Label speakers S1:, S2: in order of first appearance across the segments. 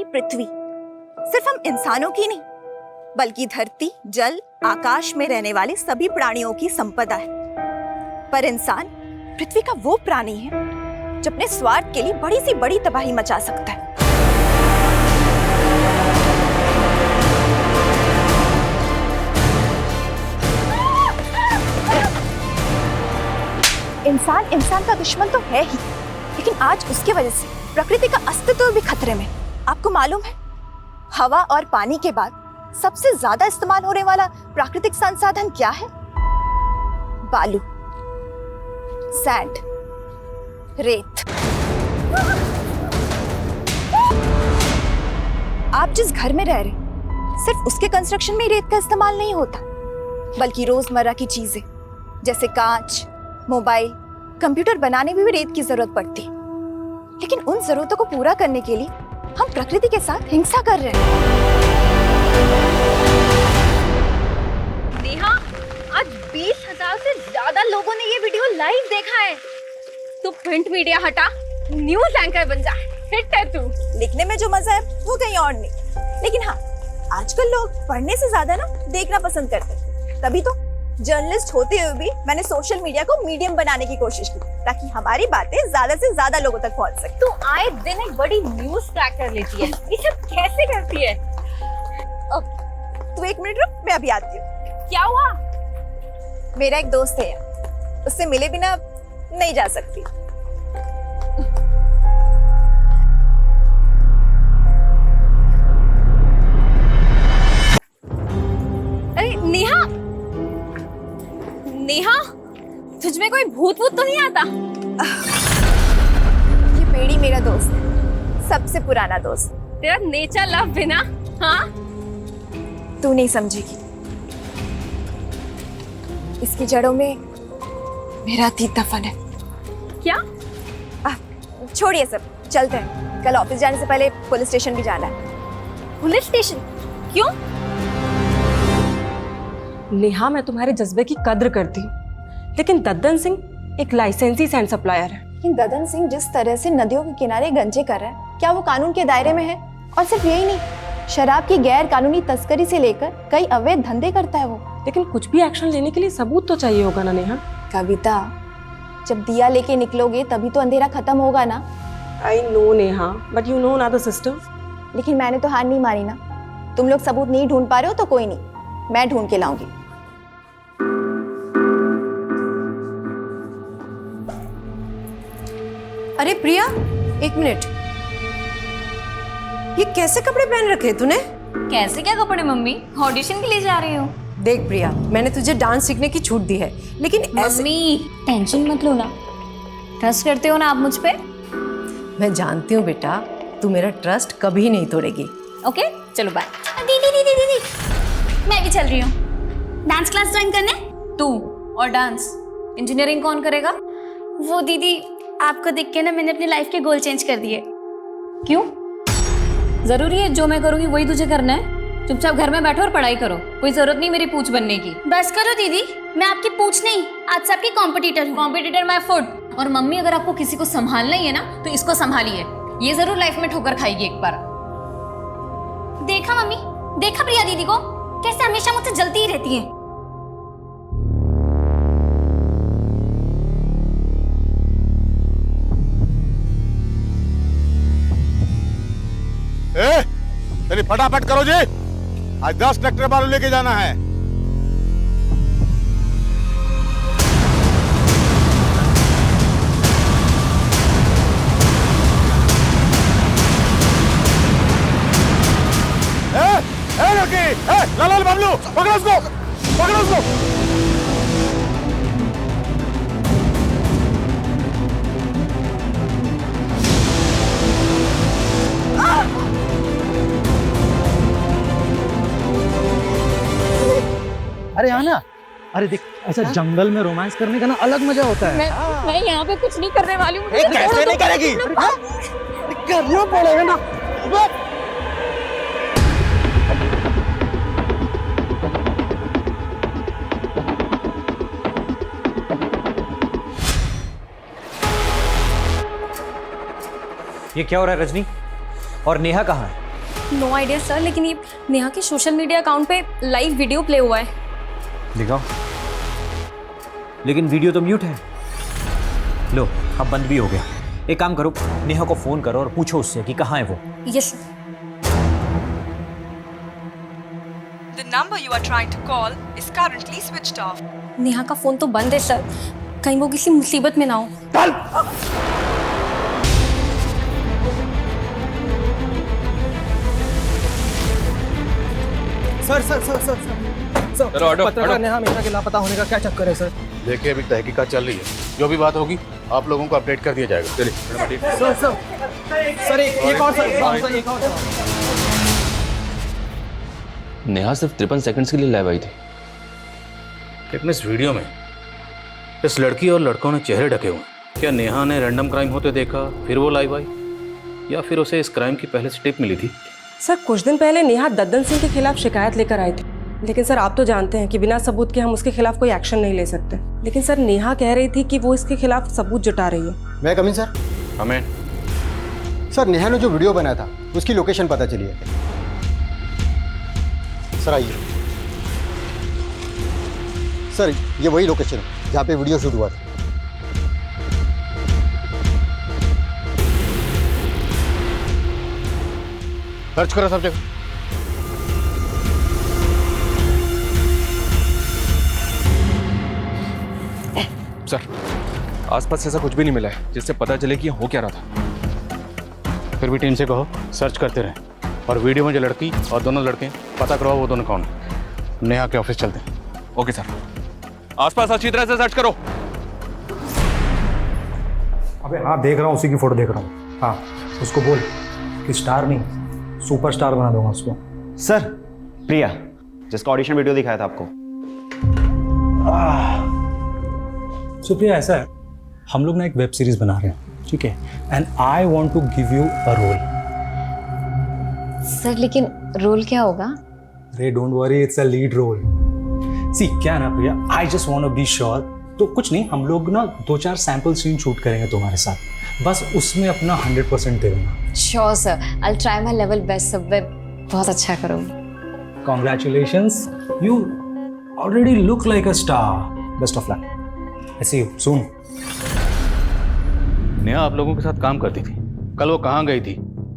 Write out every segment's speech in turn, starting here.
S1: पृथ्वी सिर्फ हम इंसानों की नहीं बल्कि धरती, जल, आकाश में रहने वाले सभी प्राणियों की संपदा है। पर इंसान पृथ्वी का वो प्राणी है जो अपने स्वार्थ के लिए बड़ी सी बड़ी तबाही मचा सकता है। इंसान का दुश्मन तो है ही, लेकिन आज उसके वजह से प्रकृति का अस्तित्व भी खतरे में। आपको मालूम है, हवा और पानी के बाद सबसे ज्यादा इस्तेमाल होने वाला प्राकृतिक संसाधन क्या है? बालू, सैंड, रेत। आप जिस घर में रह रहे, सिर्फ उसके कंस्ट्रक्शन में रेत का इस्तेमाल नहीं होता, बल्कि रोजमर्रा की चीजें जैसे कांच, मोबाइल, कंप्यूटर बनाने में भी रेत की जरूरत पड़ती है। लेकिन उन जरूरतों को पूरा करने के लिए हम प्रकृति के साथ हिंसा कर रहे हैं।
S2: नेहा, आज 20,000 से ज्यादा लोगों ने ये वीडियो लाइव देखा है। तू प्रिंट मीडिया हटा, न्यूज एंकर बन जा। हिट है तू।
S1: लिखने में जो मजा है वो कहीं और नहीं। लेकिन हाँ, आजकल लोग पढ़ने से ज्यादा ना देखना पसंद करते हैं। तभी तो जर्नलिस्ट होते हुए भी मैंने सोशल मीडिया को मीडियम बनाने की कोशिश की, ताकि हमारी बातें ज्यादा से ज्यादा लोगों तक पहुंच सके।
S2: तू आए दिन एक बड़ी न्यूज क्रैक कर लेती है। ये सब कैसे करती है?
S1: तू एक मिनट रुक, मैं अभी आती हूँ।
S2: क्या हुआ?
S1: मेरा एक दोस्त है, उससे मिले बिना नहीं जा सकती।
S2: अरे नेहा, नेहा, तुझ में कोई भूत वूत तो नहीं आता?
S1: ये पेड़ी मेरा दोस्त है, सबसे पुराना दोस्त।
S2: तेरा नेचर लव बिना, हाँ?
S1: तू नहीं समझेगी, इसकी जड़ों में मेरा अतीत दफन है।
S2: क्या?
S1: छोड़िए सब, चलते हैं। कल ऑफिस जाने से पहले पुलिस स्टेशन भी जाना है।
S2: Police station? क्यों?
S3: नेहा, मैं तुम्हारे जज्बे की कद्र करती हूँ, लेकिन दद्दन सिंह एक लाइसेंसी सैंड सप्लायर है।
S1: लेकिन ददन सिंह जिस तरह से नदियों के किनारे गंजे कर रहा है, क्या वो कानून के दायरे में है? और सिर्फ यही नहीं, शराब की गैर कानूनी तस्करी से लेकर कई अवैध धंधे करता है वो।
S3: लेकिन कुछ भी एक्शन लेने के लिए सबूत तो चाहिए होगा ना नेहा?
S1: कविता, जब दिया लेके निकलोगे तभी तो अंधेरा खत्म होगा ना।
S3: I know Neha, but you know ना द सिस्टम।
S1: लेकिन मैंने तो हार नहीं मानी ना। तुम लोग सबूत नहीं ढूंढ पा रहे हो तो कोई नहीं, मैं ढूंढ के लाऊंगी।
S4: अरे प्रिया, एक मिनट, ये कैसे कपड़े पहन रखे तूने?
S2: कैसे क्या कपड़े मम्मी? ऑडिशन के लिए जा रही हूँ।
S4: देख प्रिया, मैंने तुझे डांस सीखने की छूट दी है, लेकिन ऐसे...
S2: मम्मी टेंशन मत लो ना, ट्रस्ट करते हो ना आप मुझ पे?
S4: मैं जानती हूँ बेटा, तू मेरा ट्रस्ट कभी नहीं तोड़ेगी।
S2: ओके, चलो बाय।
S5: दीदी दीदी दीदी, मैं भी चल रही हूँ डांस क्लास ज्वाइन करने।
S2: तू और डांस, इंजीनियरिंग कौन करेगा?
S5: वो दीदी, आपको देख के ना मैंने अपनी लाइफ के गोल चेंज कर दिए।
S2: क्यों? जरूरी है जो मैं करूँगी वही तुझे करना है? चुपचाप घर में बैठो और पढ़ाई करो, कोई जरूरत नहीं मेरी पूछ बनने की।
S5: बस करो दीदी, मैं आपकी पूछ नहीं, आज सबकी कॉम्पिटिटर हूँ।
S2: Competitor my foot. और मम्मी, अगर आपको किसी को संभालना ही है ना तो इसको संभालिए, ये जरूर लाइफ में ठोकर खाएगी एक बार।
S5: देखा मम्मी, देखा प्रिया दीदी को कैसे हमेशा मुझसे जलती ही रहती है।
S6: चलिए फटाफट करो जी, आज 10 ट्रैक्टर बालू लेके जाना है। लाल बाबलू, पकड़ो उसको, पकड़ो उसको।
S7: अरे आना, अरे देख, ऐसा जंगल में रोमांस करने का ना अलग मजा होता है।
S2: मैं यहाँ पे कुछ नहीं करने वाली हूँ।
S6: कैसे नहीं करेगी?
S7: करना पड़ेगा ना।
S8: ये क्या हो रहा है रजनी? और नेहा कहाँ है?
S5: नो आइडिया सर, लेकिन ये नेहा के सोशल मीडिया अकाउंट पे लाइव वीडियो प्ले हुआ है।
S8: दिखाओ। लेकिन वीडियो तो म्यूट है। लो, अब बंद भी हो गया। एक काम करो, नेहा को फोन करो और पूछो उससे कि कहाँ है वो।
S5: Yes sir.
S3: The number you are trying to call is currently switched off.
S5: Neha का फोन तो बंद है सर, कहीं वो किसी मुसीबत में ना हो।
S7: Sir sir sir sir sir पत्रकार नेहा मेहता के लापता होने का क्या चक्कर है सर?
S6: देखिए अभी तहकीकात चल रही है, जो भी बात होगी आप लोगों को अपडेट कर दिया जाएगा। चलिए
S7: सर सर सर एक और सर एक और सर।
S9: नेहा सिर्फ 53 सेकंड्स के लिए लाइव आई थी,
S10: लेकिन इस वीडियो में इस लड़की और लड़कों ने चेहरे ढके हुए हैं। क्या नेहा ने रैंडम क्राइम होते देखा फिर वो लाइव आई, या फिर उसे इस क्राइम की पहले से टिप मिली थी?
S3: सर कुछ दिन पहले नेहा दद्दन सिंह के खिलाफ शिकायत लेकर आई थी, लेकिन सर आप तो जानते हैं कि बिना सबूत के हम उसके खिलाफ कोई एक्शन नहीं ले सकते। लेकिन सर नेहा कह रही थी कि वो इसके खिलाफ सबूत जुटा रही है।
S11: मैं कमिंग सर?
S10: हमें
S11: सर नेहा ने जो वीडियो बनाया था उसकी लोकेशन पता चली है सर। आइए सर, ये वही लोकेशन है जहाँ पे वीडियो शूट हुआ था।
S6: सर्च करो सब जगह।
S9: सर आसपास ऐसा कुछ भी नहीं मिला है जिससे पता चले कि हो क्या रहा था।
S10: फिर भी टीम से कहो सर्च करते रहें, और वीडियो में जो लड़की और दोनों लड़के पता करवाओ वो दोनों कौन है। नेहा के ऑफिस चलते हैं।
S9: ओके सर, आसपास अच्छी तरह से सर्च करो।
S7: अबे हाँ देख रहा हूँ, उसी की फोटो देख रहा हूँ। हाँ उसको बोल कि स्टार नहीं सुपरस्टार बना दूंगा उसको।
S12: सर प्रिया जिसका ऑडिशन वीडियो दिखाया था आपको।
S7: सुप्रिया ऐसा है, हम लोग ना एक वेब सीरीज बना रहे हैं, ठीक है, and I want to give you a role.
S2: Sir लेकिन रोल क्या होगा?
S7: अरे don't worry, it's a lead role. See क्या ना Priya, I just want to be sure. तो कुछ नहीं, हम लोग ना 2-4 सैंपल सीन शूट करेंगे तुम्हारे साथ, बस उसमें अपना 100% दे देना।
S2: Sure sir, I will try my level best sir, मैं बहुत अच्छा करूँगी।
S7: Congratulations, you already look like a star. Best of luck. I see you soon.
S10: Neha आप लोगों के साथ काम करती थी, कल वो कहाँ गई थी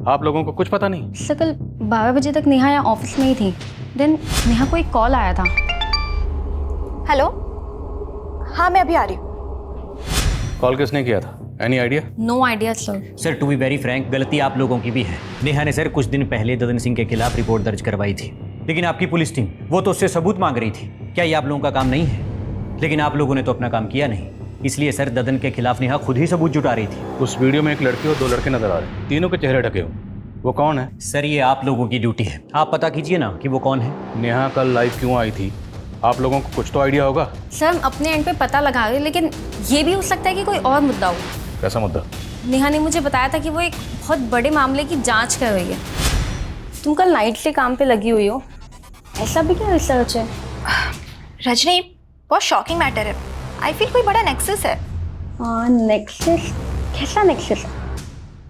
S10: आप लोगों को कुछ पता नहीं?
S5: सर कल 12 बजे तक नेहा यहाँ ऑफिस में ही थी, देन नेहा को एक कॉल आया था।
S1: हेलो, हाँ मैं अभी आ रही हूँ।
S10: कॉल किसने किया था? Any idea?
S5: No idea sir.
S8: Sir to be very frank, गलती आप लोगों की भी है। नेहा ने सर कुछ दिन पहले ददन सिंह के खिलाफ रिपोर्ट दर्ज करवाई थी, लेकिन आपकी पुलिस टीम वो तो उससे सबूत मांग रही थी। क्या ये आप लोगों का काम नहीं है? लेकिन आप लोगों ने तो अपना काम किया नहीं, इसलिए सर ददन के खिलाफ नेहा खुद ही सबूत जुटा रही थी।
S10: उस वीडियो में एक लड़की और 2 लड़के नजर आ रहे, तीनों के चेहरे ढके हुए। वो कौन है?
S8: सर ये आप लोगों की ड्यूटी है, आप पता कीजिए ना कि वो कौन है।
S10: नेहा कल लाइव क्यों आई थी? आप लोगों को कुछ तो आइडिया होगा।
S5: सर हम अपने एंड पे पता लगा रहे, लेकिन ये भी हो सकता है कि कोई और मुद्दा हो।
S10: कैसा मुद्दा?
S5: नेहा ने मुझे बताया था कि वो एक बहुत बड़े मामले की जांच कर रही है। तुम कल नाइट से काम पे लगी हुई हो, ऐसा भी क्या रिसर्च है?
S1: रजनी, बहुत शॉकिंग मैटर है। आई फील कोई बड़ा नेक्सस है।
S5: नेक्सस? कैसा नेक्सस?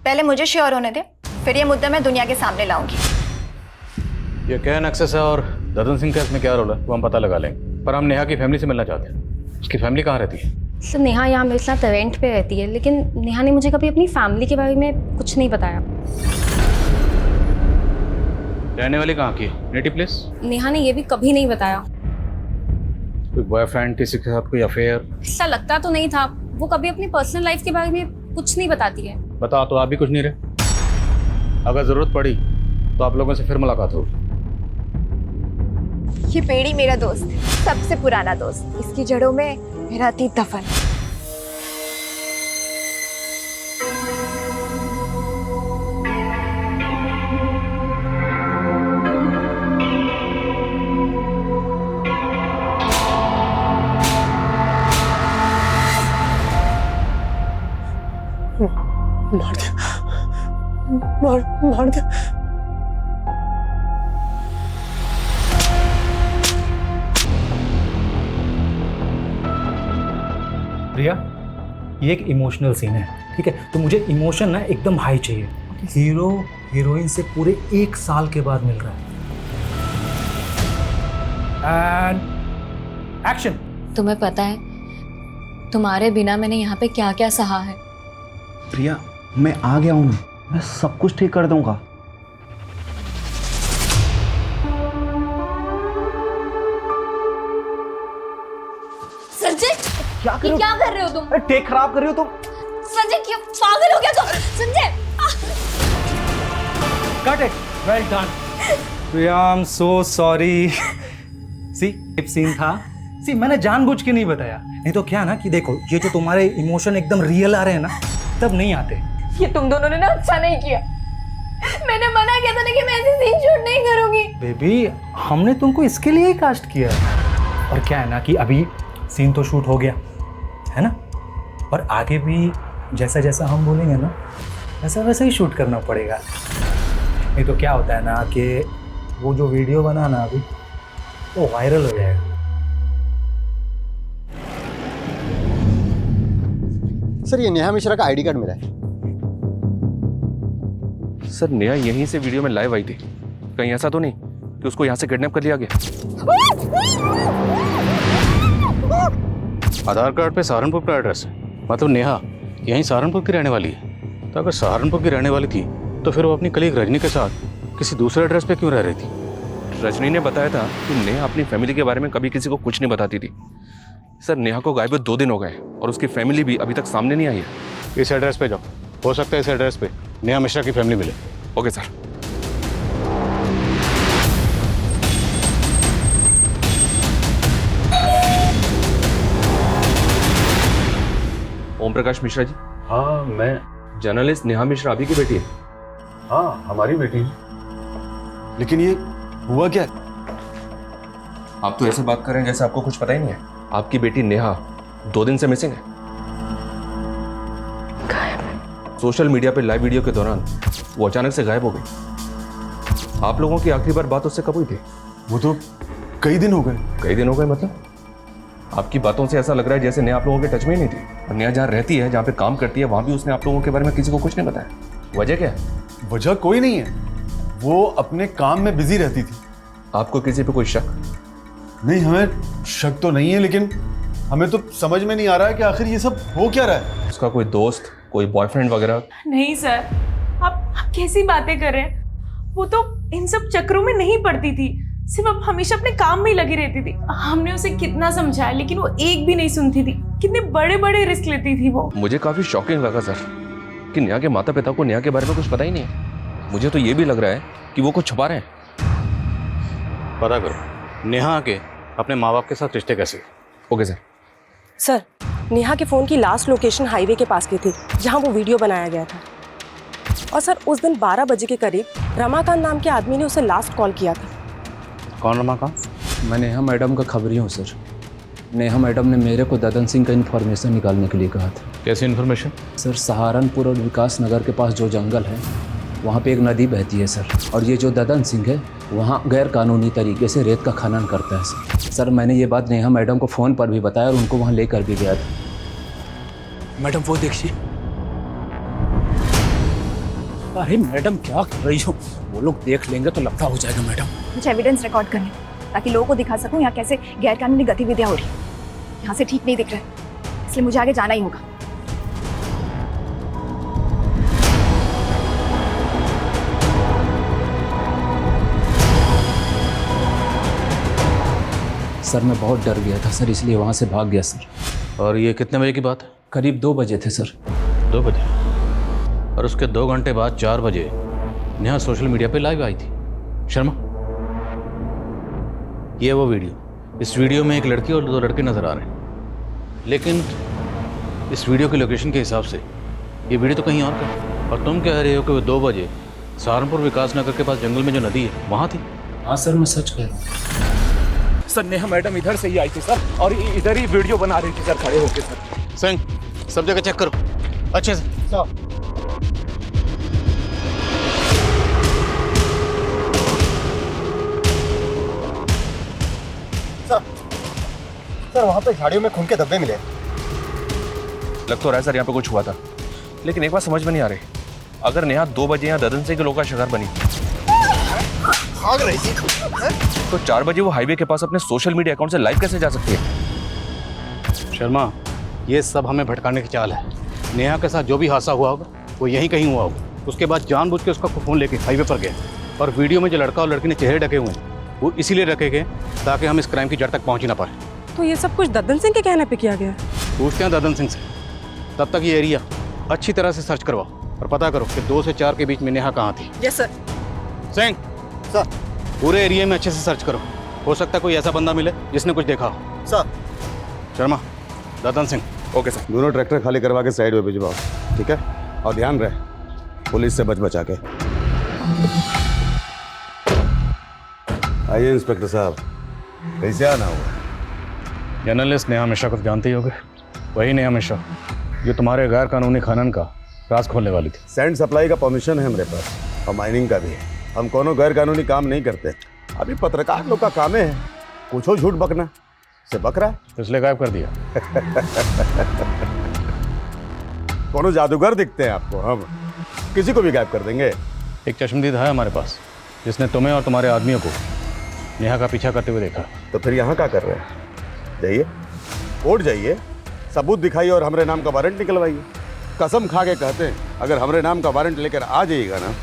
S1: पहले मुझे श्योर होने दे, फिर ये मुद्दा मैं दुनिया के सामने लाऊंगी।
S10: ये क्या नेक्सस है और ददन सिंह का इसमें क्या रोल है वो हम पता लगा लेंगे, पर हम नेहा की फैमिली से मिलना चाहते हैं। उसकी फैमिली कहाँ रहती है?
S5: सर नेहा यहाँ मेरे साथ रेंट पे रहती है, लेकिन नेहा ने मुझे कभी अपनी फैमिली के बारे में कुछ नहीं बताया।
S10: रहने वाली कहाँ की? Native place?
S5: नेहा ने ये भी कभी नहीं बताया।
S10: कोई बॉयफ्रेंड, किसी के साथ कोई अफेयर?
S5: ऐसा लगता तो नहीं था, वो कभी अपनी पर्सनल लाइफ के बारे में कुछ नहीं बताती है।
S10: बता तो आप भी कुछ नहीं रहे। अगर जरूरत पड़ी तो आप लोगों से फिर मुलाकात होगी।
S1: ये पेड़ी मेरा दोस्त, सबसे पुराना दोस्त, इसकी जड़ों में मेरा अतीत दफन।
S7: मार दिया, मार दिया। प्रिया, ये एक इमोशनल सीन है, ठीक है, तो मुझे इमोशन ना एकदम हाई चाहिए। हीरो हीरोइन से पूरे 1 साल के बाद मिल रहा है। And action.
S5: तुम्हें पता है तुम्हारे बिना मैंने यहाँ पे क्या क्या सहा है।
S12: प्रिया, मैं आ गया हूँ ना, मैं सब कुछ ठीक कर दूंगा।
S5: संजय,
S12: क्या कर रहे हो?
S5: क्या कर रहे हो तुम?
S12: टेक खराब कर रही हो तुम।
S5: संजय, क्या पागल हो गया तुम? Sanjay,
S7: Cut it. Well done. Priya, I'm so sorry. See, scene था। See, मैंने जानबूझ के नहीं बताया। नहीं तो क्या ना कि देखो, ये जो तुम्हारे इमोशन एकदम रियल आ रहे हैं ना, तब नहीं आते।
S2: ये तुम दोनों ने ना अच्छा नहीं किया। मैंने मना किया था ना कि मैं ऐसे सीन शूट नहीं करूंगी।
S7: बेबी, हमने तुमको इसके लिए ही कास्ट किया है। और क्या है ना कि अभी सीन तो शूट हो गया, है ना? और आगे भी जैसा जैसा हम बोलेंगे ना, वैसा वैसा ही शूट करना पड़ेगा। नहीं तो क्या होता है ना कि वो जो वीडियो बना ना अभी, वो वायरल हो जाएगा।
S11: सर, ये नेहा मिश्रा का आईडी कार्ड मिला है।
S9: सर, नेहा यहीं से वीडियो में लाइव आई थी। कहीं ऐसा तो नहीं कि उसको यहाँ से किडनैप कर लिया गया?
S10: आधार कार्ड पे सहारनपुर का एड्रेस है, मतलब नेहा यहीं सहारनपुर की रहने वाली है। तो अगर सहारनपुर की रहने वाली थी तो फिर वो अपनी कलीग रजनी के साथ किसी दूसरे एड्रेस पे क्यों रह रही थी?
S9: रजनी ने बताया था कि नेहा अपनी फैमिली के बारे में कभी किसी को कुछ नहीं बताती थी। सर, नेहा को गायब 2 दिन हो गए और उसकी फैमिली भी अभी तक सामने नहीं आई है।
S10: इस एड्रेस पे जाओ, हो सकता है इस एड्रेस पे नेहा मिश्रा की फैमिली मिले।
S9: Okay sir. ओम प्रकाश मिश्रा जी।
S10: हाँ, मैं।
S9: जर्नलिस्ट नेहा मिश्रा अभी की बेटी है।
S10: हाँ, हमारी बेटी।
S6: लेकिन ये हुआ क्या?
S9: आप तो ऐसे बात कर रहे हैं जैसे आपको कुछ पता ही नहीं है। आपकी बेटी नेहा 2 दिन से मिसिंग है। सोशल मीडिया पे लाइव वीडियो के दौरान वो अचानक से गायब हो गई। आप लोगों की आखिरी बार बात उससे कब हुई थी?
S6: वो तो कई दिन हो गए।
S9: कई दिन हो गए मतलब? आपकी बातों से ऐसा लग रहा है जैसे नेहा आप लोगों के टच में ही नहीं थी। और नेहा जहाँ रहती है, जहाँ पे काम करती है, वहाँ भी उसने आप लोगों के बारे में किसी को कुछ नहीं बताया। वजह क्या है?
S6: वजह कोई नहीं है, वो अपने काम में बिजी रहती थी।
S9: आपको किसी पे कोई शक?
S6: नहीं, हमें शक तो नहीं है, लेकिन हमें तो समझ में नहीं आ रहा है कि आखिर ये सब हो क्या रहा है।
S9: उसका कोई दोस्त, कोई बॉयफ्रेंड वगैरह?
S2: नहीं सर, आप कैसी बातें कर रहे हैं? वो तो इन सब चक्रों में नहीं पड़ती थी, सिर्फ अब हमेशा अपने काम में ही लगी रहती थी। हमने उसे कितना समझाया लेकिन वो एक भी नहीं सुनती थी। कितने बड़े बड़े रिस्क लेती थी वो।
S9: मुझे काफी शॉकिंग लगा सर कि नेहा के माता पिता को नेहा के बारे में कुछ पता ही नहीं है। मुझे तो ये भी लग रहा है कि वो कुछ छुपा रहे हैं।
S10: पता करो नेहा के अपने माँ बाप के साथ रिश्ते कैसे।
S9: Okay sir.
S3: सर, नेहा के फ़ोन की लास्ट लोकेशन हाईवे के पास की थी जहां वो वीडियो बनाया गया था। और सर, उस दिन 12 बजे के करीब रमाकांत नाम के आदमी ने उसे लास्ट कॉल किया था।
S10: कौन रमाकांत?
S13: मैं नेहा मैडम का खबरी हूँ सर। नेहा मैडम ने मेरे को ददन सिंह का इन्फॉर्मेशन निकालने के लिए कहा था।
S10: कैसी इन्फॉर्मेशन?
S13: सर, सहारनपुर और विकास नगर के पास जो जंगल है वहाँ पे एक नदी बहती है सर, और ये जो ददन सिंह है वहाँ गैर कानूनी तरीके से रेत का खनन करता है सर। सर, मैंने ये बात नेहा मैडम को फ़ोन पर भी बताया और उनको वहाँ लेकर भी गया था।
S10: मैडम वो देखिए। अरे मैडम क्या कर रही हो? वो लोग देख लेंगे तो लफड़ा हो जाएगा मैडम।
S1: कुछ एविडेंस रिकॉर्ड करने ताकि लोगों को दिखा सकूं यहाँ कैसे गैरकानूनी गतिविधियां हो रही हैं। यहाँ से ठीक नहीं दिख रहा है, इसलिए मुझे आगे जाना ही होगा।
S13: सर, मैं बहुत डर गया था सर, इसलिए वहाँ से भाग गया सर।
S10: और ये कितने बजे की बात है?
S13: करीब 2 बजे थे सर।
S10: 2 बजे? और उसके 2 घंटे बाद 4 बजे नेहा सोशल मीडिया पे लाइव आई थी। शर्मा, ये वो वीडियो, इस वीडियो में एक लड़की और 2 लड़के नजर आ रहे हैं, लेकिन इस वीडियो की लोकेशन के हिसाब से ये वीडियो तो कहीं और का है। और तुम कह रहे हो कि वो 2 बजे सहारनपुर विकास नगर के पास जंगल में जो नदी है वहाँ थी।
S13: हाँ सर, मैं सच कह रहा हूँ
S10: सर। नेहा मैडम इधर से ही आई थी सर, और इधर ही वीडियो बना रही थी सर, खड़े होके सर। सिंह, सब जगह चेक करो अच्छे से।
S11: सर, वहाँ पे झाड़ियों में खून के धब्बे मिले।
S9: लग तो रहा है सर यहाँ पे कुछ हुआ था, लेकिन एक बात समझ में नहीं आ रही अगर नेहा 2 बजे यहाँ ददन सिंह के लोग का शिकार बनी
S6: भाग रही थी
S9: तो 4 बजे वो हाईवे के पास अपने सोशल मीडिया अकाउंट से लाइव कैसे जा सकती है?
S10: शर्मा, ये सब हमें भटकाने की चाल है। नेहा के साथ जो भी हादसा हुआ होगा वो यहीं कहीं हुआ होगा। उसके बाद जानबूझ के उसका फ़ोन लेके हाईवे पर गए और वीडियो में जो लड़का और लड़की ने चेहरे ढके हुए हैं वो इसीलिए रखे गए ताकि हम इस क्राइम की जड़ तक पहुँच ही ना पाए।
S3: तो ये सब कुछ ददन सिंह के कहने पे किया गया?
S10: पूछते हैं ददन सिंह से। तब तक ये एरिया अच्छी तरह से सर्च करवाओ और पता करो कि 2 से 4 के बीच में नेहा कहाँ थी।
S3: Yes sir.
S10: सिंह
S11: सर।
S10: पूरे एरिया में अच्छे से सर्च करो, हो सकता है कोई ऐसा बंदा मिले जिसने कुछ देखा हो।
S11: Sir.
S10: Sharma, Dadan Singh.
S9: Okay sir.
S6: दोनों ट्रैक्टर खाली करवा के साइड में भिजवाओ, ठीक है? और ध्यान रहे पुलिस से बच बचा के। आइए इंस्पेक्टर साहब, कैसे आना हुआ?
S10: जर्नलिस्ट नेहा मिश्रा को जानते ही होगे, वही नेहा मिश्रा जो तुम्हारे गैर कानूनी खनन का राज खोलने वाली थी।
S6: सैंड सप्लाई का परमिशन है हमारे पास और माइनिंग का भी है। हम कोनो गैर कानूनी काम नहीं करते। अभी पत्रकार लोग का काम है कुछ हो झूठ बकना, से बक रहा है
S10: तो इसलिए गायब कर दिया।
S6: कोनो जादूगर दिखते हैं आपको? हम किसी को भी गायब कर देंगे।
S10: एक चश्मदीद है हमारे पास जिसने तुम्हें और तुम्हारे आदमियों को नेहा का पीछा करते हुए देखा।
S6: तो फिर यहाँ क्या कर रहे हैं? जाइए कोर्ट जाइए, सबूत दिखाइए और हमारे नाम का वारंट निकलवाइए। कसम खा के कहते हैं अगर हमारे नाम का वारंट लेकर आ जाइएगा ना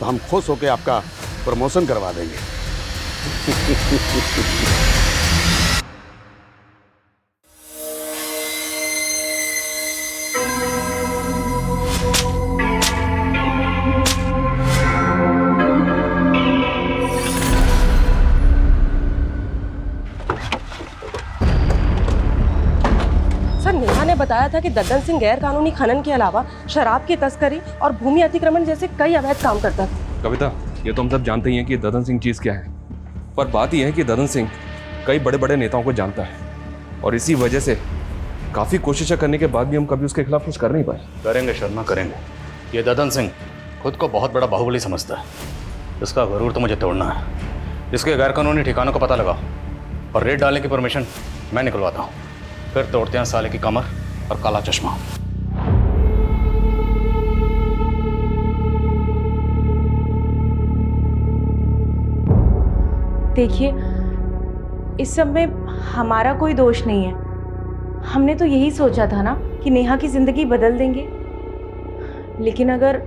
S6: तो हम खुश होकर आपका प्रमोशन करवा देंगे।
S3: सर, नेहा ने बताया था कि ददन सिंह गैर कानूनी खनन के अलावा शराब की तस्करी और भूमि अतिक्रमण जैसे कई अवैध काम करता था।
S9: कविता, ये तो हम सब जानते ही हैं कि ददन सिंह चीज़ क्या है, पर बात यह है कि ददन सिंह कई बड़े बड़े नेताओं को जानता है और इसी वजह से काफ़ी कोशिशें करने के बाद भी हम कभी उसके खिलाफ कुछ कर नहीं पाए।
S10: करेंगे शर्मा, करेंगे। ये ददन सिंह खुद को बहुत बड़ा बाहुबली समझता है। इसका गरूर तो मुझे तोड़ना है। इसके गैरकानूनी ठिकानों का पता लगाओ और रेड डालने की परमिशन मैं निकलवाता हूँ। फिर तोड़ते हैं साले की कमर और काला चश्मा।
S2: देखिए, इस सब में हमारा कोई दोष नहीं है। हमने तो यही सोचा था ना कि नेहा की जिंदगी बदल देंगे, लेकिन अगर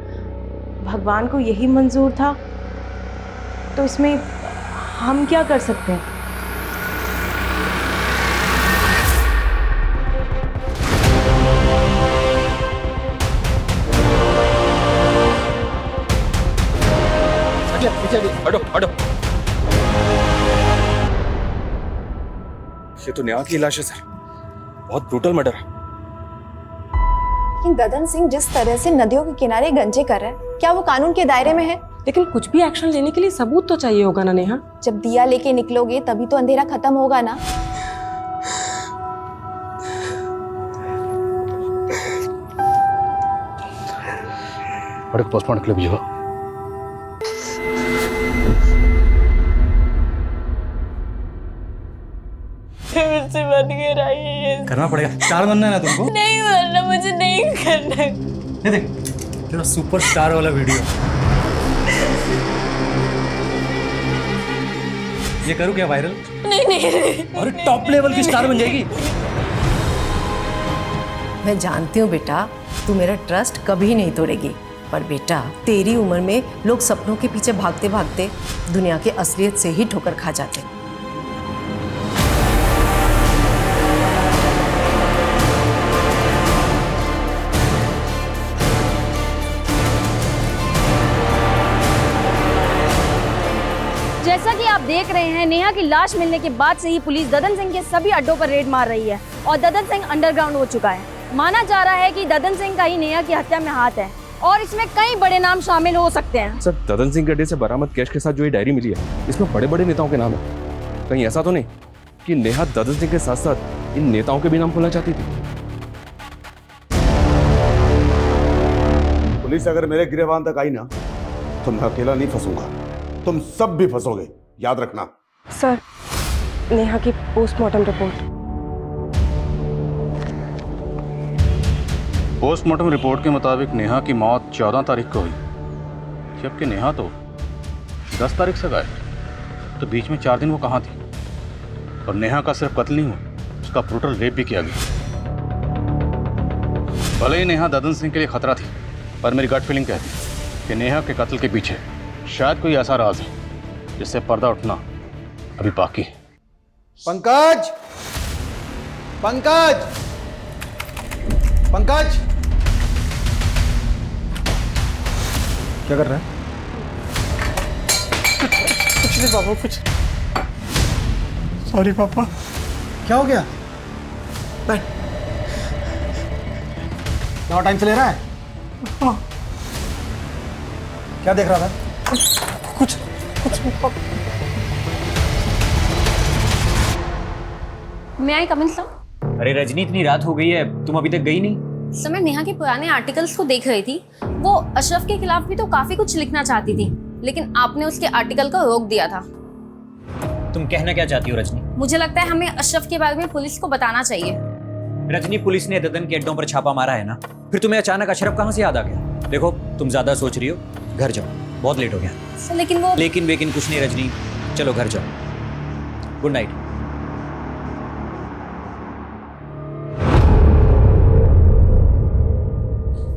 S2: भगवान को यही मंजूर था तो इसमें हम क्या कर सकते हैं?
S9: हटो हटो, ये तो नेहा की लाश है सर। बहुत ब्रूटल मर्डर है।
S1: लेकिन ददन सिंह जिस तरह से नदियों के किनारे गंजे कर रहा है, क्या वो कानून के दायरे में है?
S3: लेकिन कुछ भी एक्शन लेने के लिए सबूत तो चाहिए होगा ना नेहा।
S1: जब दिया लेके निकलोगे तभी तो अंधेरा खत्म होगा ना।
S10: बड़े पोस्टमार्टम के लिए भिजवा।
S2: मुझसे बन के रहिए।
S7: करना पड़ेगा। स्टार बनना है ना तुमको?
S2: नहीं बनना, मुझे नहीं करना।
S7: ये देख तेरा सुपर स्टार वाला वीडियो। ये करूँ क्या वायरल?
S2: नहीं नहीं, नहीं।
S7: और टॉप लेवल की स्टार बन जाएगी।
S4: मैं जानती हूँ बेटा, तू मेरा ट्रस्ट कभी नहीं तोड़ेगी, पर बेटा तेरी उम्र में लोग सपनों के पीछे भागते भागते दुनिया के असलियत से ही ठोकर खा जाते।
S5: जैसा कि आप देख रहे हैं, नेहा की लाश मिलने के बाद से ही पुलिस ददन सिंह के सभी अड्डों पर रेड मार रही है और ददन सिंह अंडरग्राउंड हो चुका है। माना जा रहा है कि ददन सिंह का ही नेहा की हत्या में हाथ है और इसमें कई बड़े नाम शामिल हो सकते हैं।
S9: सर, ददन सिंह के अड्डे से बरामद कैश के साथ जो ये डायरी मिली है, इसमें बड़े बड़े नेताओं के नाम है। कहीं ऐसा तो नहीं कि नेहा ददन सिंह के साथ साथ इन नेताओं के भी नाम खोलना चाहती थी?
S6: पुलिस अगर मेरे गिरबान तक आई ना तो मैं अकेला नहीं फंसूंगा, तुम सब भी फंसोगे, याद रखना।
S3: सर, नेहा की पोस्टमार्टम रिपोर्ट।
S10: पोस्टमार्टम रिपोर्ट के मुताबिक नेहा की मौत 14 तारीख को हुई, जबकि नेहा तो 10 तारीख से गायब। तो बीच में 4 दिन वो कहाँ थी? और नेहा का सिर्फ कत्ल नहीं हुआ, उसका ब्रूटल रेप भी किया गया। भले ही नेहा ददन सिंह के लिए खतरा थी, पर मेरी गट फीलिंग कहती है कि नेहा के कत्ल के पीछे शायद कोई ऐसा राज है जिससे पर्दा उठना अभी बाकी है।
S11: पंकज, पंकज, पंकज, क्या कर रहा है?
S14: कुछ नहीं पापा, कुछ। सॉरी पापा।
S11: क्या हो गया? बैठ। क्या टाइम से ले रहा है?
S14: हाँ।
S11: क्या देख रहा था?
S14: कुछ नहीं पापा।
S5: मैं आई कमिंग सर?
S8: अरे रजनी, इतनी रात हो गई है, तुम अभी तक गई नहीं?
S5: सर मैं नेहा के पुराने आर्टिकल्स को देख रही थी। वो अशरफ के खिलाफ भी तो काफी कुछ लिखना चाहती थी, लेकिन आपने उसके आर्टिकल को रोक दिया था।
S8: तुम कहना क्या चाहती हो रजनी?
S5: मुझे लगता है हमें अशरफ के बारे में पुलिस को बताना चाहिए।
S8: रजनी, पुलिस ने ददन के अड्डों पर छापा मारा है ना, फिर तुम्हें अचानक अशरफ कहाँ से याद आ गया? देखो, तुम ज्यादा सोच रही हो, घर जाओ, बहुत लेट हो गया।
S5: सर लेकिन वो
S8: लेकिन कुछ नहीं रजनी, चलो घर जाओ। Good night.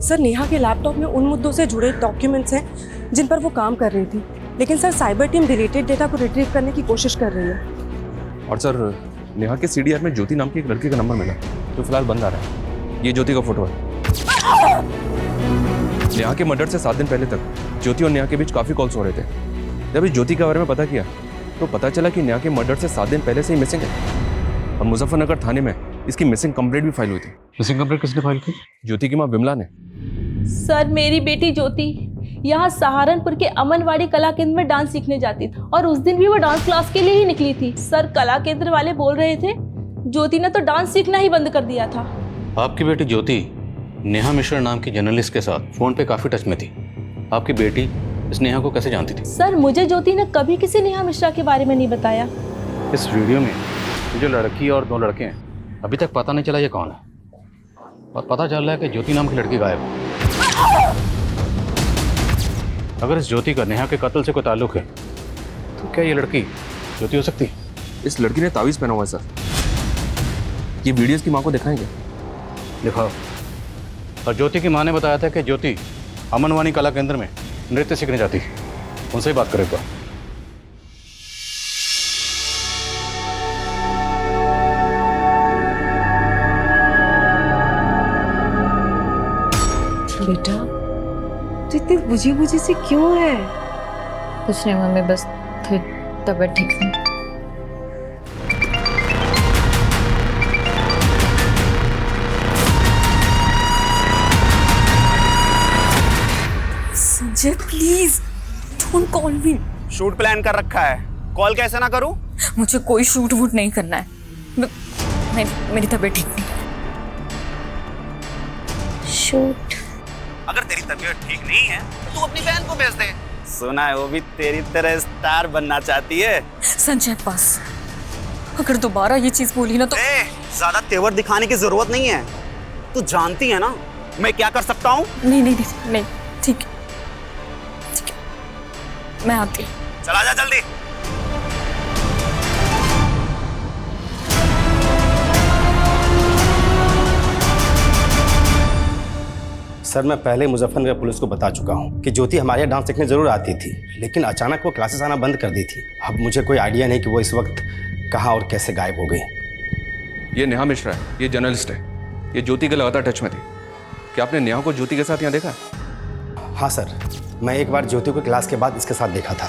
S3: सर, नेहा के लैपटॉप में उन मुद्दों से जुड़े डॉक्यूमेंट्स हैं जिन पर वो काम कर रही थी, लेकिन sir cyber team deleted data को रिट्रीव करने की कोशिश कर रही है।
S9: और सर, नेहा के सीडीआर में ज्योति नाम की एक लड़की का नंबर मिला जो फिलहाल बंद आ रहा है। ये ज्योति का फोटो है। नेहा के मर्डर से 7 दिन पहले तक ज्योति और नेहा के बीच काफ़ी कॉल्स हो रहे थे। जब इस ज्योति के बारे में पता किया तो पता चला कि नेहा के मर्डर से 7 दिन पहले से ही मिसिंग है, और मुजफ्फरनगर थाने में इसकी मिसिंग कंप्लेंट भी फाइल हुई थी।
S10: मिसिंग कंप्लेंट किसने फाइल की?
S9: ज्योति की माँ विमला ने।
S2: सर मेरी बेटी ज्योति यहाँ सहारनपुर के अमनवाड़ी कला केंद्र में डांस सीखने जाती थी, और उस दिन भी वो डांस क्लास के लिए ही निकली थी। सर कला केंद्र वाले बोल रहे थे ज्योति ने तो डांस सीखना ही बंद कर दिया था।
S10: आपकी बेटी ज्योति नेहा मिश्रा नाम की जर्नलिस्ट के साथ फोन पे काफी टच में थी। आपकी बेटी इस नेहा को कैसे जानती थी?
S2: सर मुझे ज्योति ने कभी किसी नेहा मिश्रा के बारे में नहीं बताया।
S10: इस वीडियो में जो लड़की और 2 लड़के हैं, अभी तक पता नहीं चला ये कौन है, और पता चल रहा है कि ज्योति नाम की लड़की गायब है। अगर इस ज्योति का नेहा के कत्ल से कोई ताल्लुक है तो क्या ये लड़की ज्योति हो सकती है?
S9: इस लड़की ने तावीज़ पहना हुआ है सर। ये वीडियोस की माँ को दिखाएंगे?
S10: दिखाओ। और ज्योति की माँ ने बताया था कि ज्योति अमनवाणी कला केंद्र में नृत्य सीखने जाती है, उनसे ही बात करें तो।
S4: बेटा तू इतनी बुझी बुझी सी क्यों है?
S5: कुछ नहीं मम्मी, बस थोड़ी तबीयत ठीक नहीं।
S15: Sanjay please don't call me.
S16: Shoot plan कर रखा है, कॉल कैसे ना करूं?
S15: मुझे कोई शूट वूट नहीं करना है। मेरी तबीयत ठीक नहीं। शूट?
S16: अगर तेरी तबीयत ठीक नहीं है तो तू अपनी बहन को भेज दे। सुना है वो भी तेरी तरह स्टार बनना चाहती है।
S15: संजय बस, अगर दोबारा ये चीज बोली ना तो
S16: ज्यादा तेवर दिखाने की जरूरत नहीं है। तू जानती है ना मैं क्या कर सकता हूँ।
S15: नहीं ठीक है, मैं आती।
S16: चला जा जल्दी।
S17: सर मैं पहले मुजफ्फरनगर पुलिस को बता चुका हूँ कि ज्योति हमारे यहाँ डांस सीखने जरूर आती थी, लेकिन अचानक वो क्लासेस आना बंद कर दी थी। अब मुझे कोई आइडिया नहीं कि वो इस वक्त कहाँ और कैसे गायब हो गई।
S9: ये नेहा मिश्रा है, ये जर्नलिस्ट है, ये ज्योति के लगातार टच में थी। क्या आपने नेहा को ज्योति के साथ यहाँ देखा?
S17: हाँ सर, मैं एक बार ज्योति को क्लास के बाद इसके साथ देखा था।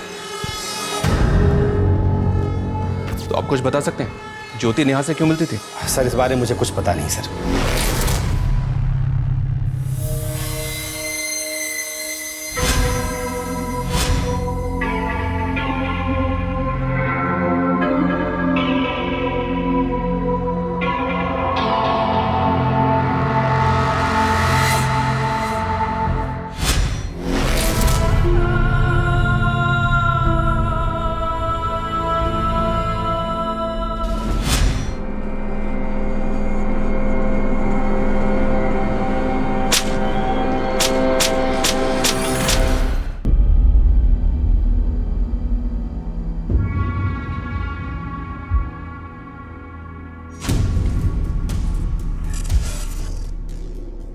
S9: तो आप कुछ बता सकते हैं ज्योति नेहा से क्यों मिलती थी?
S17: सर इस बारे में मुझे कुछ पता नहीं सर।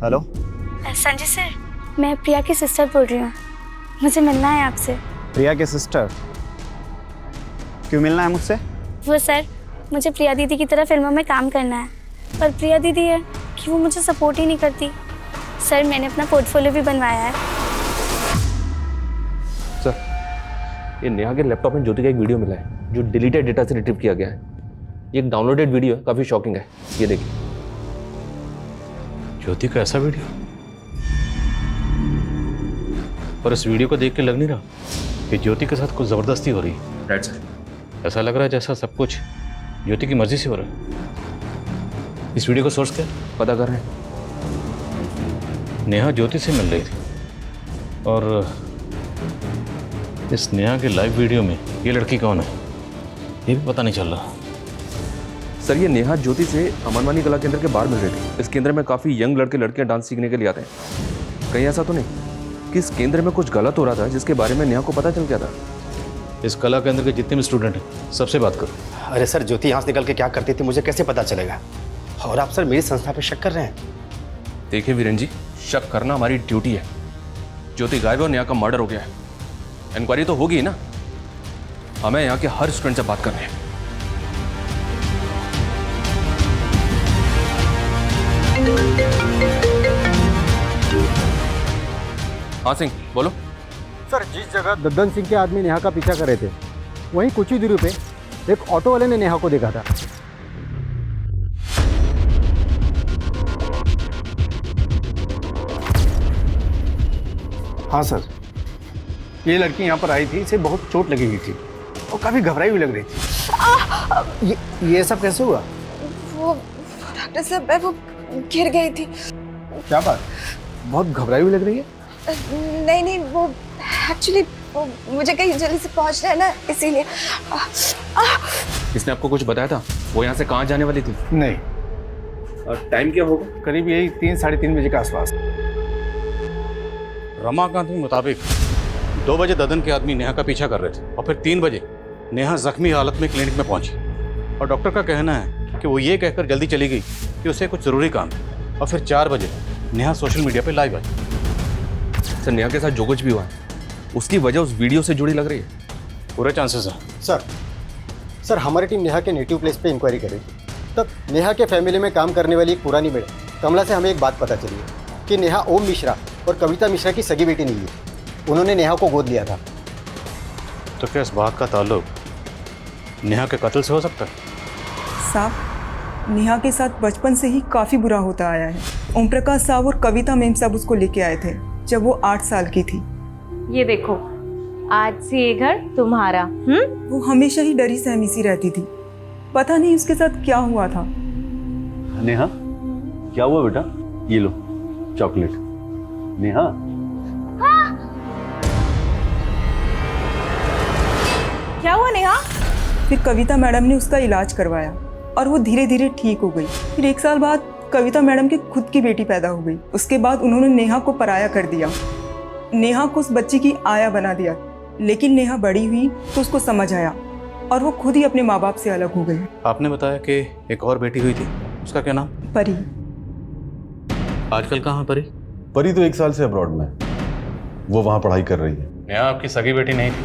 S16: हेलो।
S18: संजय सर, मैं प्रिया की सिस्टर बोल रही हूँ, मुझे मिलना है आपसे।
S16: प्रिया के सिस्टर? क्यों मिलना है मुझसे?
S18: वो सर, मुझे प्रिया दीदी की तरह फिल्मों में काम करना है, पर प्रिया दीदी है कि वो मुझे सपोर्ट ही नहीं करती। सर, मैंने अपना पोर्टफोलियो भी बनवाया है।
S9: सर, ये नेहा के लैपटॉप में ज्योति का एक वीडियो मिला है जो डिलीटेड डेटा से रिट्रीव किया गया है। ये एक डाउनलोडेड वीडियो है, काफ़ी शॉकिंग है। ये देखिए।
S10: ज्योति का ऐसा वीडियो? पर इस वीडियो को देख के लग नहीं रहा कि ज्योति के साथ कुछ ज़बरदस्ती हो रही है।
S9: Right sir.
S10: ऐसा लग रहा है जैसा सब कुछ ज्योति की मर्जी से हो रहा है। इस वीडियो का सोर्स क्या?
S9: पता कर रहे हैं।
S10: नेहा ज्योति से मिल रही थी और इस नेहा के लाइव वीडियो में ये लड़की कौन है ये भी पता नहीं चल रहा।
S9: सर, ये नेहा ज्योति से अमनवानी कला केंद्र के बाहर मिल रही थी। इस केंद्र में काफ़ी यंग लड़के लड़कियां डांस सीखने के लिए आते हैं। कहीं ऐसा तो नहीं कि इस केंद्र में कुछ गलत हो रहा था जिसके बारे में नेहा को पता चल गया था?
S10: इस कला केंद्र के जितने भी स्टूडेंट हैं सबसे बात करो।
S17: अरे सर, ज्योति यहाँ से निकल के क्या करती थी मुझे कैसे पता चलेगा? और आप सर मेरी संस्था पे शक कर रहे हैं?
S9: देखिए वीरेन जी, शक करना हमारी ड्यूटी है। ज्योति गायब और नेहा का मर्डर हो गया है। इंक्वायरी तो होगी ना। हमें यहाँ के हर स्टूडेंट से बात करनी है। हाँ सिंह, बोलो।
S11: सर, जिस जगह दद्दन सिंह के आदमी नेहा का पीछा कर रहे थे, वहीं कुछ ही दूरी पे एक ऑटो वाले ने नेहा को देखा था।
S19: हाँ सर, ये लड़की यहाँ पर आई थी, इसे बहुत चोट लगी हुई थी और काफ़ी घबराई हुई लग रही थी। ये सब कैसे हुआ?
S1: वो डॉक्टर साहब, वो गिर गई थी।
S19: क्या बात, बहुत घबराई हुई लग रही है?
S1: नहीं नहीं, वो एक्चुअली मुझे कहीं जल्दी से पहुंचना है ना, इसीलिए।
S9: इसने आपको कुछ बताया था वो यहाँ से कहाँ जाने वाली थी?
S19: नहीं।
S9: और टाइम क्या होगा?
S19: करीब यही 3 साढ़े 3 बजे के आसपास।
S10: रमाकांत के मुताबिक 2 बजे ददन के आदमी नेहा का पीछा कर रहे थे और फिर 3 बजे नेहा जख्मी हालत में क्लिनिक में पहुंची और डॉक्टर का कहना है कि वो ये कहकर जल्दी चली गई कि उसे कुछ ज़रूरी काम है। और फिर 4 बजे नेहा सोशल मीडिया पे लाइव आई।
S9: सर, नेहा के साथ जो कुछ भी हुआ है उसकी वजह उस वीडियो से जुड़ी लग रही है।
S10: पूरे चांसेस हैं।
S11: सर, हमारी टीम नेहा के नेटिव प्लेस पे इंक्वायरी करेगी। तब नेहा के फैमिली में काम करने वाली एक पुरानी मेड कमला से हमें एक बात पता चली कि नेहा ओम मिश्रा और कविता मिश्रा की सगी बेटी नहीं है। उन्होंने नेहा को गोद लिया था।
S10: तो क्या इस बात का ताल्लुक नेहा के कत्ल से हो सकता है?
S20: साहब, नेहा के साथ बचपन से ही काफ़ी बुरा होता आया है। ओम प्रकाश साहब और कविता मैम साहब उसको लेके आए थे जब वो 8 साल की थी।
S2: ये देखो, आज से ये घर तुम्हारा।
S20: वो हमेशा ही डरी सहमी सी रहती थी। पता नहीं उसके साथ क्या हुआ था।
S12: नेहा, क्या हुआ बेटा? ये लो चॉकलेट। नेहा,
S2: क्या हुआ नेहा?
S20: फिर कविता मैडम ने उसका इलाज करवाया और वो धीरे धीरे ठीक हो गई। फिर 1 साल बाद कविता मैडम की खुद की बेटी पैदा हो गई। उसके बाद उन्होंने नेहा को पराया कर दिया। नेहा को उस बच्ची की आया बना दिया। लेकिन नेहा बड़ी हुई तो उसको समझ आया और वो खुद ही अपने माँ बाप से अलग हो गई।
S10: आपने बताया कि एक और बेटी हुई थी, उसका क्या नाम?
S20: परी।
S10: आजकल कहाँ परी?
S21: परी तो 1 साल से अब्रॉड में, वो वहाँ पढ़ाई कर रही है।
S10: नेहा आपकी सगी बेटी नहीं थी,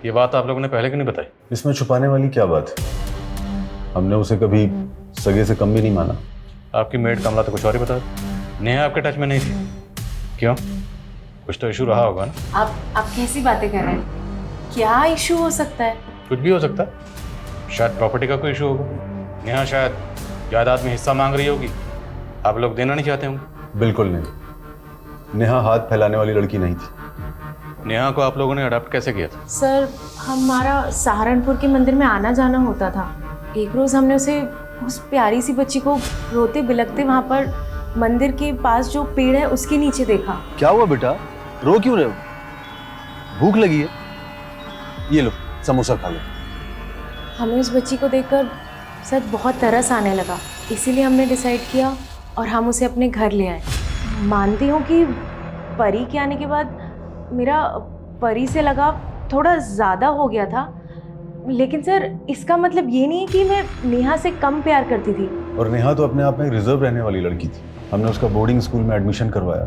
S10: ये बात आप लोगों ने पहले क्यों नहीं बताई?
S21: इसमें छुपाने वाली क्या बात है? हमने उसे कभी सगे से कम भी नहीं माना।
S10: आपकी मेड कमला तो कुछ और ही बता। नेहा आपके टच में नहीं थी, क्यों? कुछ तो इशू रहा होगा ना?
S2: आप कैसी बातें कर रहे हैं? क्या इशू हो सकता है?
S10: कुछ भी हो सकता है। शायद प्रॉपर्टी का कोई इशू होगा। नेहा शायद जायदाद में हिस्सा मांग रही होगी, आप लोग देना नहीं चाहते होंगे।
S21: बिल्कुल नहीं, नेहा हाथ फैलाने वाली लड़की नहीं थी।
S10: नेहा को आप लोगों ने अडॉप्ट कैसे किया था?
S2: सर, हमारा सहारनपुर के मंदिर में आना जाना होता था। एक रोज़ हमने उसे, उस प्यारी सी बच्ची को रोते बिलखते वहाँ पर मंदिर के पास जो पेड़ है उसके नीचे देखा।
S12: क्या हुआ बेटा, रो क्यों रहे हो? भूख लगी है?
S21: ये लो समोसा खा लो।
S2: हमें उस बच्ची को देखकर सर बहुत तरस आने लगा, इसीलिए हमने डिसाइड किया और हम उसे अपने घर ले आए। मानती हूँ कि परी के आने के बाद मेरा परी से लगाव थोड़ा ज़्यादा हो गया था, लेकिन सर इसका मतलब ये नहीं कि मैं नेहा से कम प्यार करती थी।
S21: और नेहा तो अपने आप में रिजर्व रहने वाली लड़की थी, हमने उसका बोर्डिंग स्कूल में एडमिशन करवाया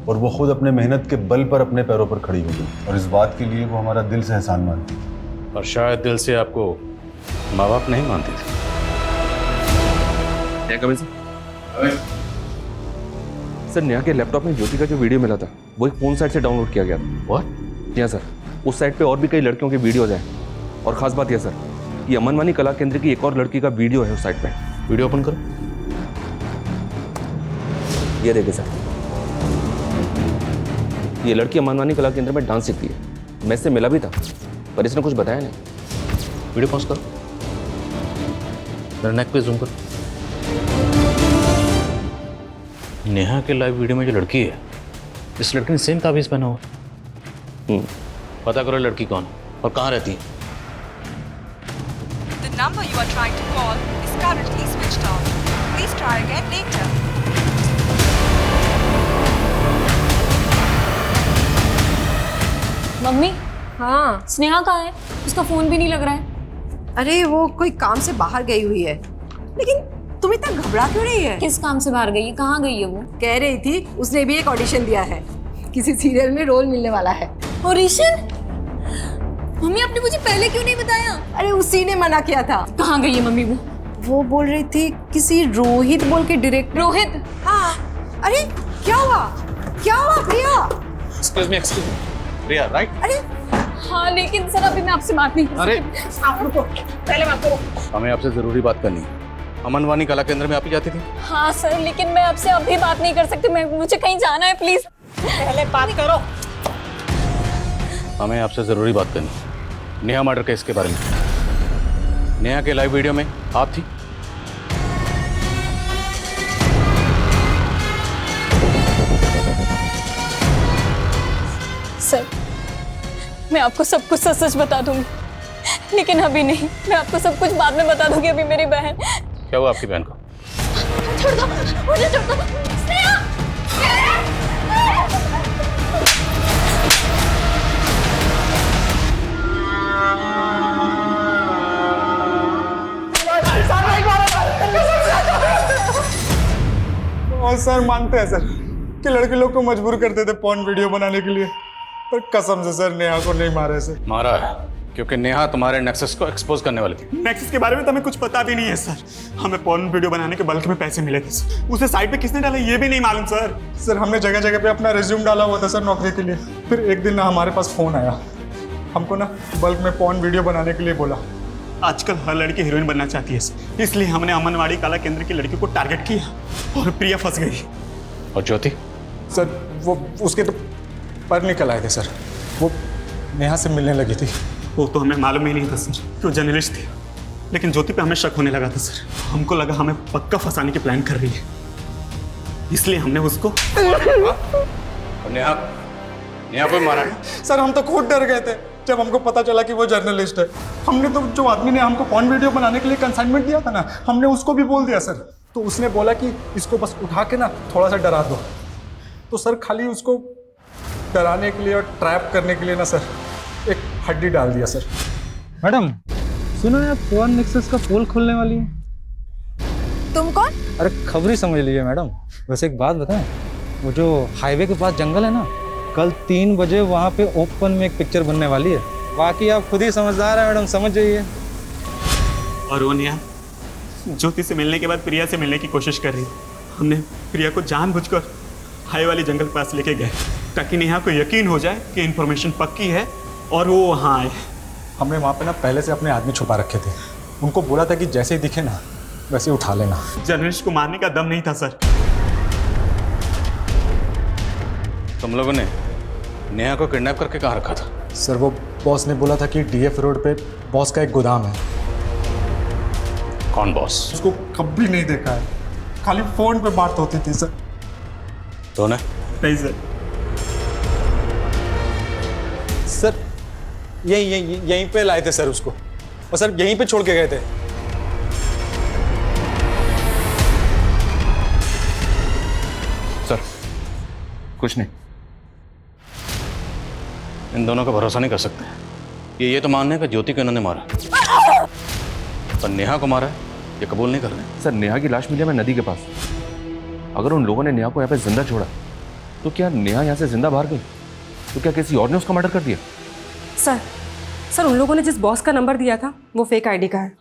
S21: और वो खुद अपने मेहनत के बल पर अपने पैरों पर खड़ी हो गई, और इस बात के लिए वो हमारा दिल से एहसान मानती।
S10: और शायद दिल से आपको माँ बाप नहीं मानते थे।
S9: क्या कमिल सर, नेहा के लैपटॉप में ज्योति का जो वीडियो मिला था वो एक फोन साइट से डाउनलोड किया गया था।
S10: व्हाट?
S9: जी हाँ सर, उस साइट पे और भी कई लड़कियों के वीडियोज हैं, और खास बात यह सर, ये अमनवानी कला केंद्र की एक और लड़की का वीडियो है उस साइट पे।
S10: वीडियो ओपन करो।
S9: ये देखिए सर, ये लड़की अमनवानी कला केंद्र में डांस सीखती है। मैं इससे मिला भी था पर इसने कुछ बताया नहीं।
S10: वीडियो पॉज करो, मेरे नेक पे जूम करो। नेहा के लाइव वीडियो में जो लड़की है, इस लड़की ने सेम ताबीज पहना हुआ। पता करो लड़की कौन और कहाँ रहती है।
S13: The number you are trying to call is currently switched off. Please try again later.
S15: Mummy, हाँ स्नेहा कहाँ है? उसका फोन भी नहीं लग रहा है।
S4: अरे वो कोई काम से बाहर गई हुई है। लेकिन तुम इतना घबरा क्यों रही है?
S15: किस काम से बाहर गई है? कहाँ गई है वो?
S4: कह रही थी उसने भी एक ऑडिशन दिया है, किसी सीरियल में रोल मिलने वाला है।
S15: ऑडिशन? मम्मी आपने मुझे पहले क्यों नहीं बताया?
S4: अरे उसी ने मना किया था।
S15: कहाँ गई है मम्मी वो?
S4: वो बोल रही थी किसी रोहित बोल के डायरेक्टर।
S15: रोहित?
S4: हाँ। अरे क्या हुआ? क्या हुआ प्रिया?
S10: एक्सक्यूज मी, प्रिया राइट?
S4: अरे
S15: हाँ लेकिन सर अभी मैं आपसे बात नहीं कर
S10: अरे
S15: आप रुको, पहले बात करो।
S10: हमें आपसे जरूरी बात करनी है। अमनवानी कला केंद्र में आप ही जाती थी?
S15: हाँ सर, लेकिन मैं आपसे अभी बात नहीं कर सकती। मुझे कहीं जाना है, प्लीज पहले बात करो।
S10: हमें आपसे जरूरी बात करनी है, नेहा मर्डर केस के बारे में। नेहा के लाइव वीडियो में आप थी?
S15: सर मैं आपको सब कुछ सच सच बता दूंगी, लेकिन अभी नहीं। मैं आपको सब कुछ बाद में बता दूंगी। अभी मेरी बहन।
S10: क्या हुआ आपकी बहन को?
S15: छोड़ दो मुझे, छोड़ दो। स्नेहा!
S19: और सर मानते हैं सर कि लड़के लोग को मजबूर करते थे पॉर्न वीडियो बनाने के लिए, पर कसम से सर नेहा को नहीं मारे सर।
S10: मारा है क्योंकि नेहा तुम्हारे नेक्सस को एक्सपोज करने वाली थी।
S22: नेक्सस के बारे में तो हमें कुछ पता भी नहीं है सर। हमें पॉर्न वीडियो बनाने के बल्क में पैसे मिले थे सर। उसे साइट पे किसने डाला ये भी नहीं मालूम सर।
S19: सर हमने जगह जगह पे अपना रिज्यूम डाला हुआ था सर नौकरी के लिए। फिर एक दिन ना हमारे पास फोन आया, हमको ना बल्क में पॉर्न वीडियो बनाने के लिए बोला।
S22: आजकल हर लड़की हीरोइन बनना चाहती है सर, इसलिए हमने अमनवाड़ी कला केंद्र की लड़की को टारगेट किया और प्रिया फंस गई।
S10: और ज्योति?
S19: सर वो उसके तो पर निकल आए थे सर, वो नेहा से मिलने लगी थी।
S22: वो तो हमें मालूम ही नहीं था सर कि वो जर्नलिस्ट थी, लेकिन ज्योति पे हमें शक होने लगा था सर। हमको लगा हमें पक्का फंसाने की प्लान कर रही है, इसलिए हमने उसको।
S10: नेहा को मारा?
S19: सर हम तो खुद डर गए थे जब हमको पता चला कि वो जर्नलिस्ट है। हमने तो जो आदमी ने हमको पॉर्न वीडियो बनाने के लिए कंसाइनमेंट दिया था ना, हमने उसको भी बोल दिया सर। तो उसने बोला कि इसको बस उठा के ना थोड़ा सा डरा दो। तो सर खाली उसको डराने के लिए और ट्रैप करने के लिए ना सर एक हड्डी डाल दिया सर।
S7: मैडम सुनो यार, पॉर्न नेक्सस का पोल खुलने वाली है।
S1: तुम कौन?
S7: अरे खबरी समझ लीजिए मैडम। वैसे एक बात बताएं, वो जो हाईवे के पास जंगल है ना, कल 3 बजे वहाँ पे ओपन में एक पिक्चर बनने वाली है। बाकी आप खुद ही समझदार है मैडम, समझ जाइए।
S22: और वो नेहा ज्योति से मिलने के बाद प्रिया से मिलने की कोशिश कर रही। हमने प्रिया को जानबूझकर हाई वाली जंगल के पास लेके गए ताकि नेहा को यकीन हो जाए कि इन्फॉर्मेशन पक्की है और वो वहाँ आए।
S19: हमने वहाँ पे ना पहले से अपने आदमी छुपा रखे थे। उनको बोला था कि जैसे ही दिखे ना वैसे ही उठा लेना।
S22: जर्नलिस्ट को मारने का दम नहीं था सर।
S10: तुम लोगों ने नेहा को किडनैप करके कहाँ रखा था?
S19: सर वो बॉस ने बोला था कि डीएफ रोड पे बॉस का एक गोदाम है।
S10: कौन बॉस?
S19: उसको कभी नहीं देखा है, खाली फोन पे बात होती थी सर।
S10: तो
S22: नहीं सर।
S19: सर यहीं पे लाए थे सर उसको, और सर यहीं पे छोड़ के गए थे।
S10: सर कुछ नहीं, इन दोनों का भरोसा नहीं कर सकते। ये तो मानने का ज्योति को इन्होंने मारा, पर नेहा को मारा है ये कबूल नहीं कर रहे।
S9: सर नेहा की लाश मिली हमें नदी के पास, अगर उन लोगों ने नेहा को यहाँ पे जिंदा छोड़ा तो क्या नेहा यहाँ से जिंदा बाहर गई? तो क्या किसी और ने उसका मर्डर कर दिया?
S3: सर उन लोगों ने जिस बॉस का नंबर दिया था वो फेक आईडी का है।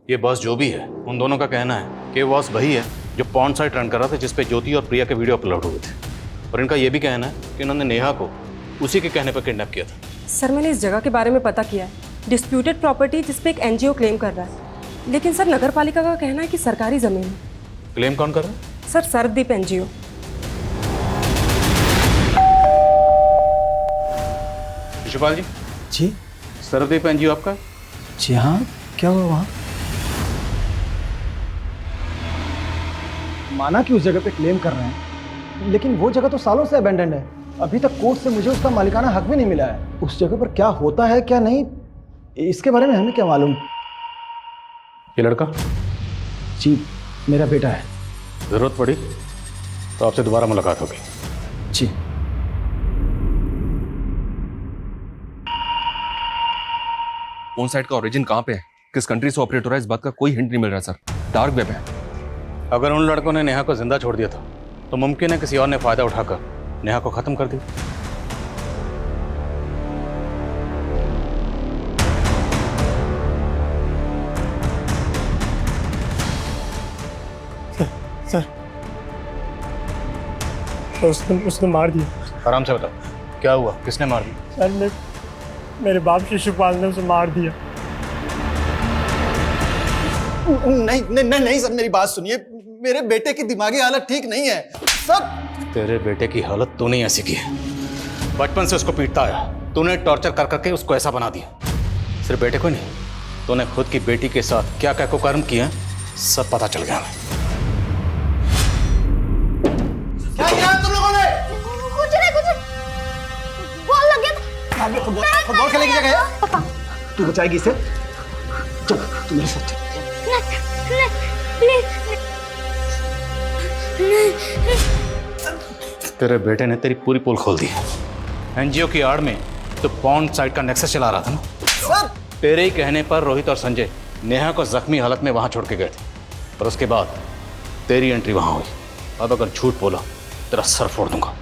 S10: ये बॉस जो भी है, उन दोनों का कहना है कि बॉस वही है जो पॉर्न साइट रन कर रहा था जिस पे ज्योति और प्रिया के वीडियो अपलोड हुए थे। और इनका ये भी कहना है कि उन्होंने नेहा को उसी के कहने पर किडनैप किया था।
S3: सर मैंने इस जगह के बारे में पता किया है, डिस्प्यूटेड प्रॉपर्टी जिस पे एक एनजीओ क्लेम कर रहा है, लेकिन सर नगर पालिका का कहना है कि सरकारी जमीन है।
S10: क्लेम कौन कर रहा है?
S3: Sir Sarvdeep NGO.
S10: शिशुपाल जी।
S7: जी।
S10: सर्वदीप एनजीओ आपका?
S7: जी हाँ, क्या हुआ वहाँ?
S6: माना कि उस जगह पे क्लेम कर रहे हैं, लेकिन वो जगह तो सालों से अबेंडेंड है। अभी तक कोर्ट से मुझे उसका मालिकाना हक भी नहीं मिला है। उस जगह पर क्या होता है क्या नहीं, इसके बारे में हमें क्या मालूम।
S10: ये लड़का?
S6: जी मेरा बेटा है।
S10: जरूरत पड़ी तो आपसे दोबारा मुलाकात होगी।
S6: जी।
S9: फोन साइट का ओरिजिन कहाँ पे है, किस कंट्री से ऑपरेट हो रहा है, इस बात का कोई हिंट नहीं मिल रहा सर। डार्क वेब है।
S10: अगर उन लड़कों ने नेहा को जिंदा छोड़ दिया था तो मुमकिन है किसी और ने फायदा उठाकर नेहा को खत्म कर दिया।
S6: सर उसने मार दिया।
S10: आराम से बताओ क्या हुआ, किसने मार दिया?
S6: सर मेरे बाप शिशुपाल ने उसे मार दिया।
S14: नहीं नहीं नहीं नहीं सर, मेरी बात सुनिए, मेरे बेटे की दिमागी हालत ठीक नहीं है सर।
S10: तेरे बेटे की हालत तूने ऐसी की है, बचपन से उसको पीटता आया, तूने टॉर्चर कर करके उसको ऐसा बना दिया। सिर्फ बेटे को नहीं, तूने खुद की बेटी के साथ क्या क्या कुकर्म किया सब पता चल गया हमें।
S14: क्या किया तुम लोगों ने?
S1: कुछ नहीं, बॉल लग गया।
S14: फुटबॉल खेलने की जगह है।
S6: तू बचाएगी इसे, चल तू मेरे साथ चल।
S10: तेरे बेटे ने तेरी पूरी पोल खोल दी। एनजीओ की आड़ में तो पॉर्न साइट का नेक्सस चला रहा था ना
S14: सर।
S10: तेरे ही कहने पर रोहित और संजय नेहा को जख्मी हालत में वहां छोड़ के गए थे, पर उसके बाद तेरी एंट्री वहां हुई। अब अगर झूठ बोला तेरा सर फोड़ दूंगा।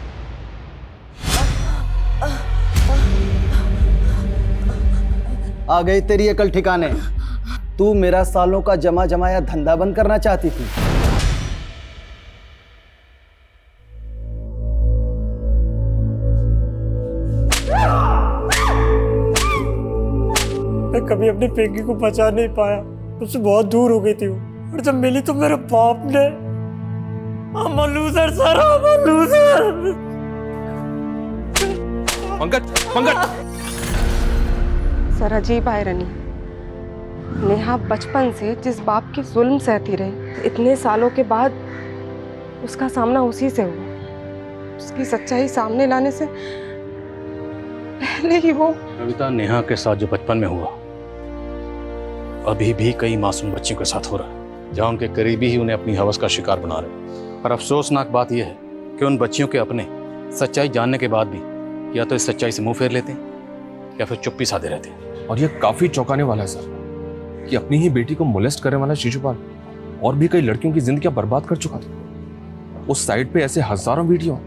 S14: आ गई तेरी अकल ठिकाने। तू मेरा सालों का जमा जमाया धंधा बंद करना चाहती थी।
S6: मैं कभी अपनी पिंकी को बचा नहीं पाया, उससे बहुत दूर हो गई थी वो। और जब मिली तो मेरे बाप ने I'm a loser, sir, I'm a loser।
S9: Pankaj
S3: sir अजीब आयरनी, नेहा बचपन से जिस बाप के जुल्म सहती रही, इतने सालों के बाद उसका सामना उसी से हुआ। उसकी सच्चाई सामने लाने से पहले ही वो
S10: कविता नेहा के साथ जो बचपन में हुआ अभी भी कई मासूम बच्चियों के साथ हो रहा है, जहाँ उनके करीबी ही उन्हें अपनी हवस का शिकार बना रहे हैं। पर अफसोसनाक बात यह है कि उन बच्चियों के अपने सच्चाई जानने के बाद भी या तो इस सच्चाई से मुंह फेर लेते हैं या फिर चुप्पी साधे रहते हैं।
S9: और ये काफी चौंकाने वाला है सर कि अपनी ही बेटी को मोलेस्ट करने वाला शिशुपाल और भी कई लड़कियों की जिंदगियां बर्बाद कर चुका था। उस साइट पे ऐसे हजारों वीडियो।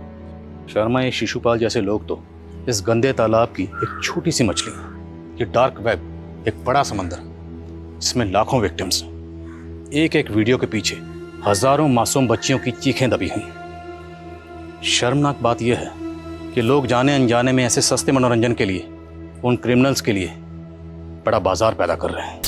S10: शर्मा, ये शिशुपाल जैसे लोग तो इस गंदे तालाब की एक छोटी सी मछली है। ये डार्क वेब एक बड़ा समंदर जिसमें लाखों विक्टिम्स, एक एक वीडियो के पीछे हजारों मासूम बच्चियों की चीखें दबी हुई। शर्मनाक बात यह है कि लोग जाने अनजाने में ऐसे सस्ते मनोरंजन के लिए उन क्रिमिनल्स के लिए बड़ा बाजार पैदा कर रहे हैं।